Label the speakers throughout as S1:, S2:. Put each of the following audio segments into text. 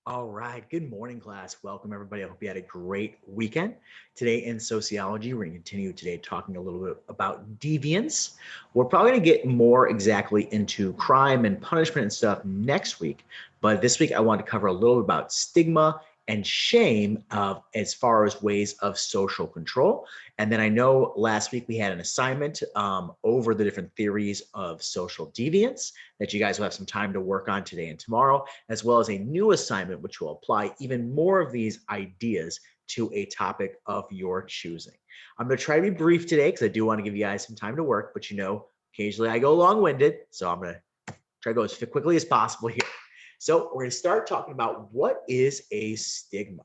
S1: All right. Good morning, class. Welcome, everybody. I hope you had a great weekend. Today in sociology, we're going to continue today talking a little bit about deviance. We're probably going to get more exactly into crime and punishment and stuff next week. But this week, I want to cover a little bit about stigma and shame as far as ways of social control. And then I know last week we had an assignment over the different theories of social deviance that you guys will have some time to work on today and tomorrow, as well as a new assignment which will apply even more of these ideas to a topic of your choosing. I'm going to try to be brief today because I do want to give you guys some time to work, but occasionally I go long winded. So I'm going to try to go as quickly as possible here. So we're going to start talking about what is a stigma.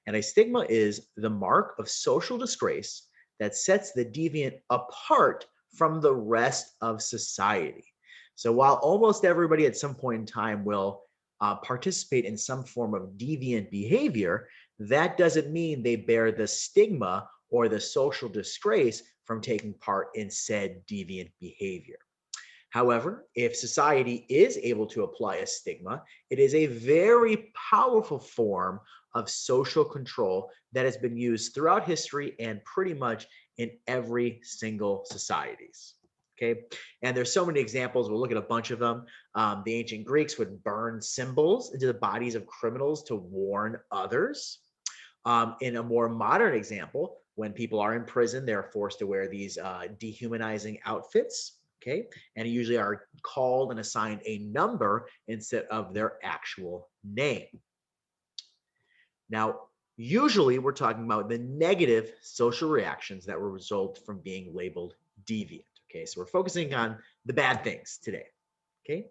S1: And a stigma is the mark of social disgrace that sets the deviant apart from the rest of society. So while almost everybody at some point in time will participate in some form of deviant behavior, that doesn't mean they bear the stigma or the social disgrace from taking part in said deviant behavior. However, if society is able to apply a stigma, it is a very powerful form of social control that has been used throughout history and pretty much in every single societies. Okay, and there's so many examples. We'll look at a bunch of them. The ancient Greeks would burn symbols into the bodies of criminals to warn others. In a more modern example, when people are in prison, they're forced to wear these dehumanizing outfits. Okay, and usually are called and assigned a number instead of their actual name. Now, usually we're talking about the negative social reactions that will result from being labeled deviant. Okay, so we're focusing on the bad things today. Okay,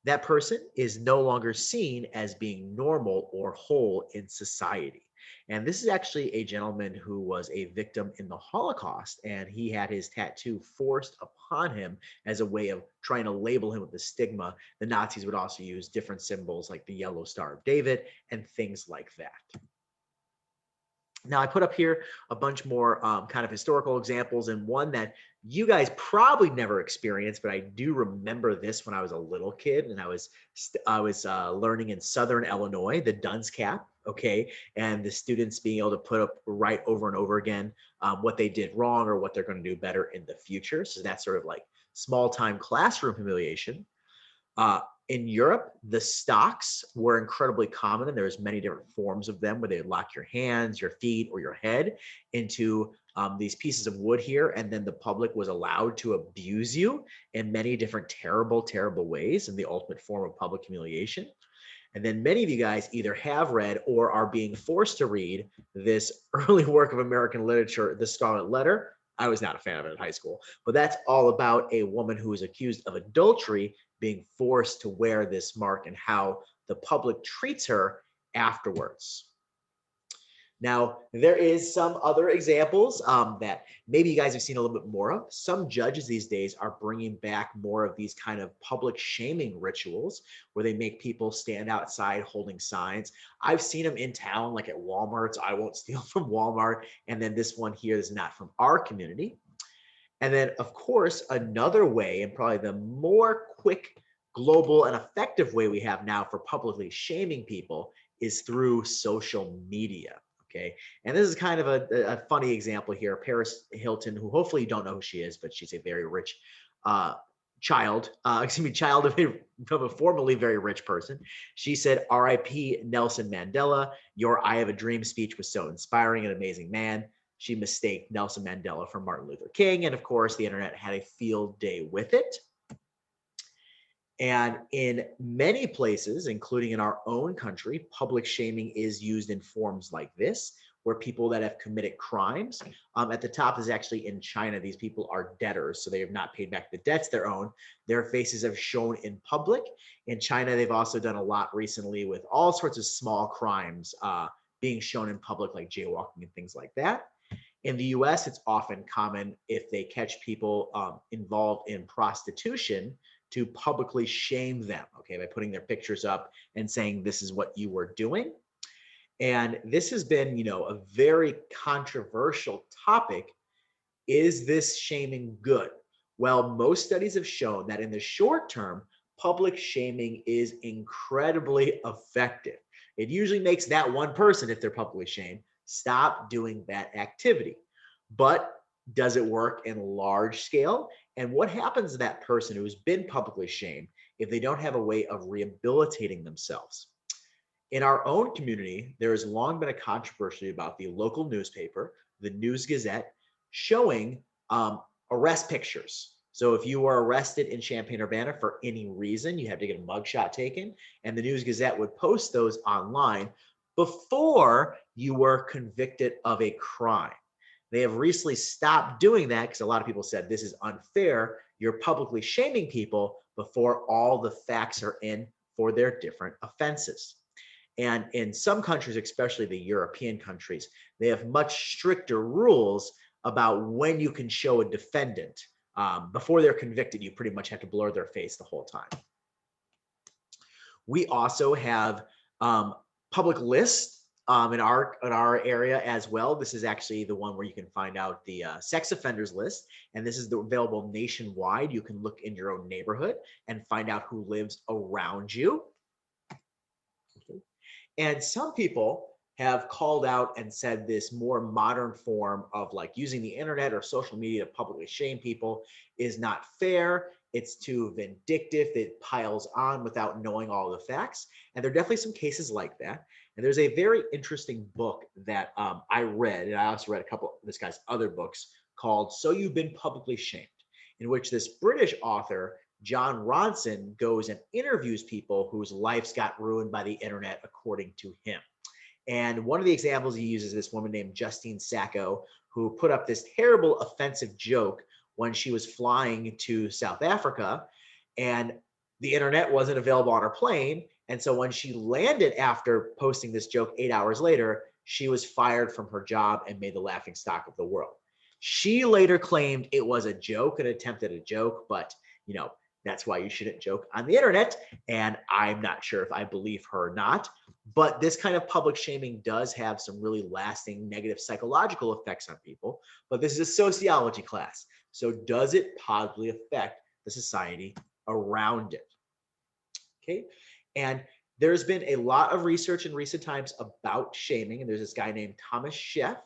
S1: that person is no longer seen as being normal or whole in society. And this is actually a gentleman who was a victim in the Holocaust, and he had his tattoo forced upon him as a way of trying to label him with the stigma. The Nazis would also use different symbols like the yellow Star of David and things like that. Now, I put up here a bunch more kind of historical examples, and one that you guys probably never experienced, but I do remember this when I was a little kid and I was learning in Southern Illinois, the dunce cap. Okay, and the students being able to put up right over and over again what they did wrong or what they're going to do better in the future. So that's sort of like small time classroom humiliation. Uh, in Europe, the stocks were incredibly common, and there was many different forms of them where they would lock your hands, your feet, or your head into these pieces of wood here, and then the public was allowed to abuse you in many different terrible, terrible ways, in the ultimate form of public humiliation. And then many of you guys either have read or are being forced to read this early work of American literature, The Scarlet Letter. I was not a fan of it in high school, but that's all about a woman who is accused of adultery being forced to wear this mark and how the public treats her afterwards. Now, there is some other examples that maybe you guys have seen a little bit more of. Some judges these days are bringing back more of these kind of public shaming rituals where they make people stand outside holding signs. I've seen them in town, like at Walmart. So I won't steal from Walmart. And then this one here is not from our community. And then, of course, another way, and probably the more quick, global, and effective way we have now for publicly shaming people is through social media. Okay. And this is kind of a funny example here. Paris Hilton, who hopefully you don't know who she is, but she's a very rich uh, child of a formerly very rich person. She said, RIP Nelson Mandela, your I Have a Dream speech was so inspiring and amazing man. She mistaked Nelson Mandela for Martin Luther King. And of course, the internet had a field day with it. And in many places, including in our own country, public shaming is used in forms like this, where people that have committed crimes, at the top is actually in China, these people are debtors, so they have not paid back the debts their own. Their faces have shown in public. In China, they've also done a lot recently with all sorts of small crimes being shown in public, like jaywalking and things like that. In the US, it's often common if they catch people involved in prostitution to publicly shame them, okay, by putting their pictures up and saying, this is what you were doing. And this has been, a very controversial topic. Is this shaming good? Well, most studies have shown that in the short term, public shaming is incredibly effective. It usually makes that one person, if they're publicly shamed, stop doing that activity. But does it work in large scale? And what happens to that person who's been publicly shamed if they don't have a way of rehabilitating themselves? In our own community, there has long been a controversy about the local newspaper, the News Gazette, showing arrest pictures. So if you were arrested in Champaign-Urbana for any reason, you had to get a mugshot taken, and the News Gazette would post those online before you were convicted of a crime. They have recently stopped doing that because a lot of people said this is unfair. You're publicly shaming people before all the facts are in for their different offenses. And in some countries, especially the European countries, they have much stricter rules about when you can show a defendant. Before they're convicted, you pretty much have to blur their face the whole time. We also have public lists in our area as well. This is actually the one where you can find out the sex offenders list, and this is available nationwide. You can look in your own neighborhood and find out who lives around you. Okay. And some people have called out and said this more modern form of like using the internet or social media to publicly shame people is not fair. It's too vindictive. It piles on without knowing all the facts. And there are definitely some cases like that. And there's a very interesting book that I read, and I also read a couple of this guy's other books called So You've Been Publicly Shamed, in which this British author John Ronson goes and interviews people whose lives got ruined by the internet, according to him. And one of the examples he uses is this woman named Justine Sacco, who put up this terrible, offensive joke when she was flying to South Africa, and the internet wasn't available on her plane. And so when she landed after posting this joke 8 hours later, she was fired from her job and made the laughing stock of the world. She later claimed it was a joke, an attempt at a joke, but that's why you shouldn't joke on the internet. And I'm not sure if I believe her or not. But this kind of public shaming does have some really lasting negative psychological effects on people. But this is a sociology class. So does it positively affect the society around it? Okay. And there's been a lot of research in recent times about shaming. And there's this guy named Thomas Sheff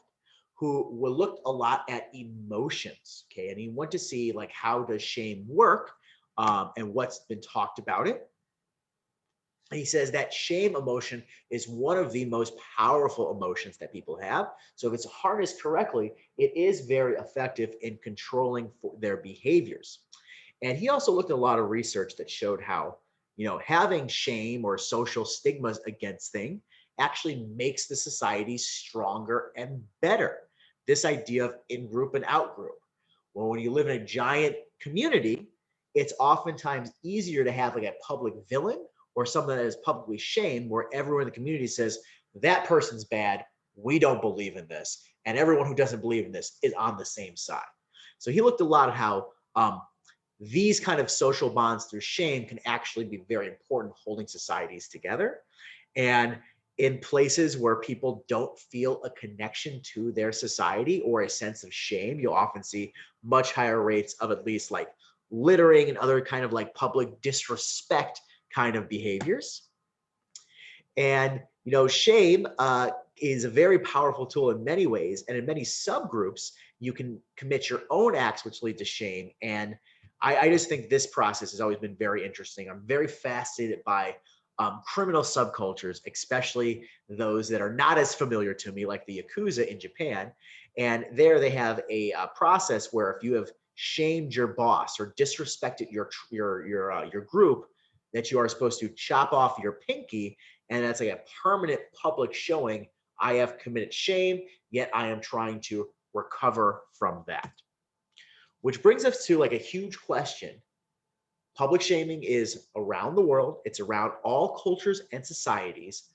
S1: who looked a lot at emotions. Okay. And he went to see like, how does shame work? And what's been talked about it. He says that shame emotion is one of the most powerful emotions that people have. So if it's harnessed correctly, it is very effective in controlling their behaviors. And he also looked at a lot of research that showed how, having shame or social stigmas against things actually makes the society stronger and better. This idea of in-group and out-group. Well, when you live in a giant community, it's oftentimes easier to have like a public villain or someone that is publicly shamed, where everyone in the community says, that person's bad, we don't believe in this. And everyone who doesn't believe in this is on the same side. So he looked a lot at how these kind of social bonds through shame can actually be very important holding societies together. And in places where people don't feel a connection to their society or a sense of shame, you'll often see much higher rates of at least like littering and other kind of like public disrespect kind of behaviors. And shame is a very powerful tool in many ways, and in many subgroups you can commit your own acts which lead to shame. And I just think this process has always been very interesting. I'm very fascinated by criminal subcultures, especially those that are not as familiar to me, like the Yakuza in Japan. And there they have a process where if you have shamed your boss or disrespected your group, that you are supposed to chop off your pinky, and that's like a permanent public showing. I have committed shame, yet I am trying to recover from that. Which brings us to like a huge question. Public shaming is around the world. It's around all cultures and societies,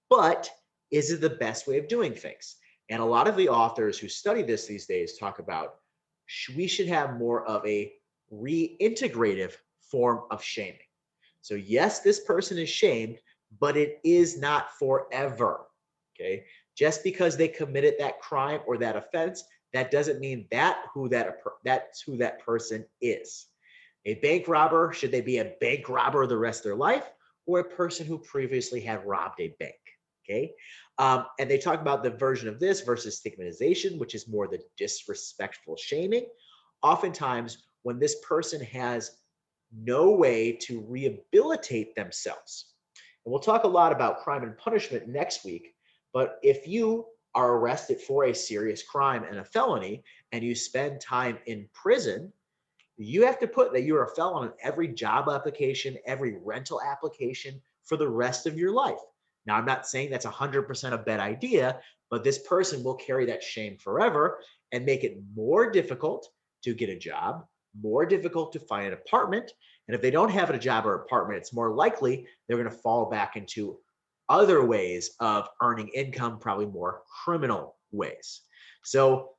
S1: but is it the best way of doing things? And a lot of the authors who study this these days talk about we should have more of a reintegrative form of shaming. So yes, this person is shamed, but it is not forever. Okay. Just because they committed that crime or that offense, that doesn't mean that's who that person is. A bank robber, should they be a bank robber the rest of their life, or a person who previously had robbed a bank? Okay. And they talk about the version of this versus stigmatization, which is more the disrespectful shaming. Oftentimes, when this person has no way to rehabilitate themselves, and we'll talk a lot about crime and punishment next week, but if you are arrested for a serious crime and a felony and you spend time in prison, you have to put that you're a felon on every job application, every rental application for the rest of your life. Now, I'm not saying that's 100% a bad idea, but this person will carry that shame forever and make it more difficult to get a job, more difficult to find an apartment. And if they don't have a job or apartment, it's more likely they're going to fall back into other ways of earning income, probably more criminal ways. So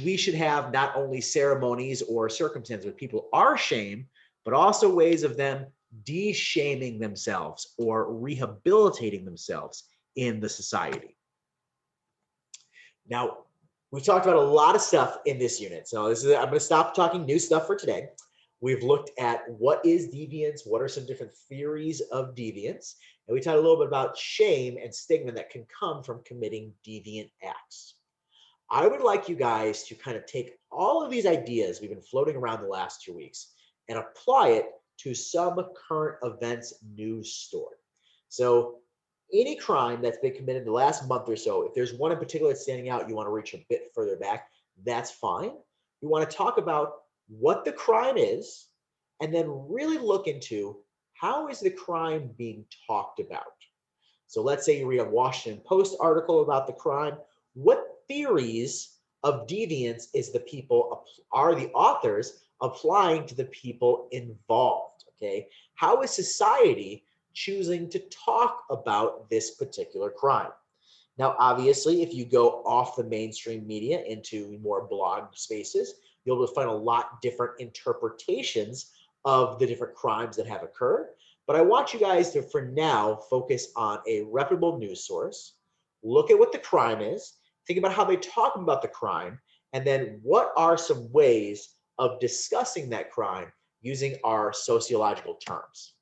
S1: we should have not only ceremonies or circumstances where people are shamed, but also ways of them de-shaming themselves or rehabilitating themselves in the society. Now, we've talked about a lot of stuff in this unit. So I'm going to stop talking new stuff for today. We've looked at what is deviance, what are some different theories of deviance, and we talked a little bit about shame and stigma that can come from committing deviant acts. I would like you guys to kind of take all of these ideas we've been floating around the last 2 weeks and apply it to some current events news story. So any crime that's been committed in the last month or so, if there's one in particular that's standing out, you want to reach a bit further back, that's fine. You want to talk about what the crime is and then really look into how is the crime being talked about. So let's say you read a Washington Post article about the crime. What theories of deviance are the authors applying to the people involved? Okay, how is society choosing to talk about this particular crime? Now, obviously, if you go off the mainstream media into more blog spaces, you'll be able to find a lot different interpretations of the different crimes that have occurred. But I want you guys to, for now, focus on a reputable news source, look at what the crime is, think about how they talk about the crime, and then what are some ways of discussing that crime using our sociological terms.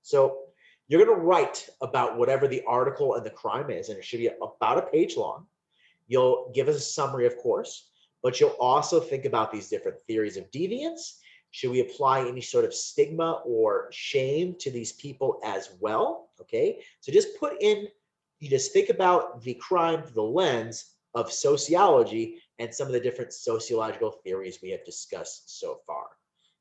S1: So you're going to write about whatever the article and the crime is, and it should be about a page long. You'll give us a summary, of course, but you'll also think about these different theories of deviance. Should we apply any sort of stigma or shame to these people as well? Okay, so you just think about the crime through the lens of sociology and some of the different sociological theories we have discussed so far.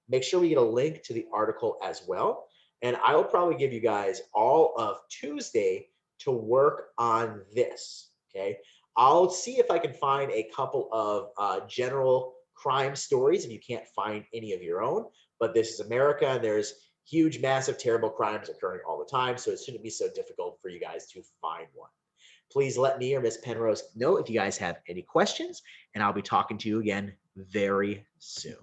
S1: Make sure we get a link to the article as well. And I will probably give you guys all of Tuesday to work on this, okay? I'll see if I can find a couple of general crime stories if you can't find any of your own, but this is America and there's huge, massive, terrible crimes occurring all the time, so it shouldn't be so difficult for you guys to find one. Please let me or Miss Penrose know if you guys have any questions, and I'll be talking to you again very soon.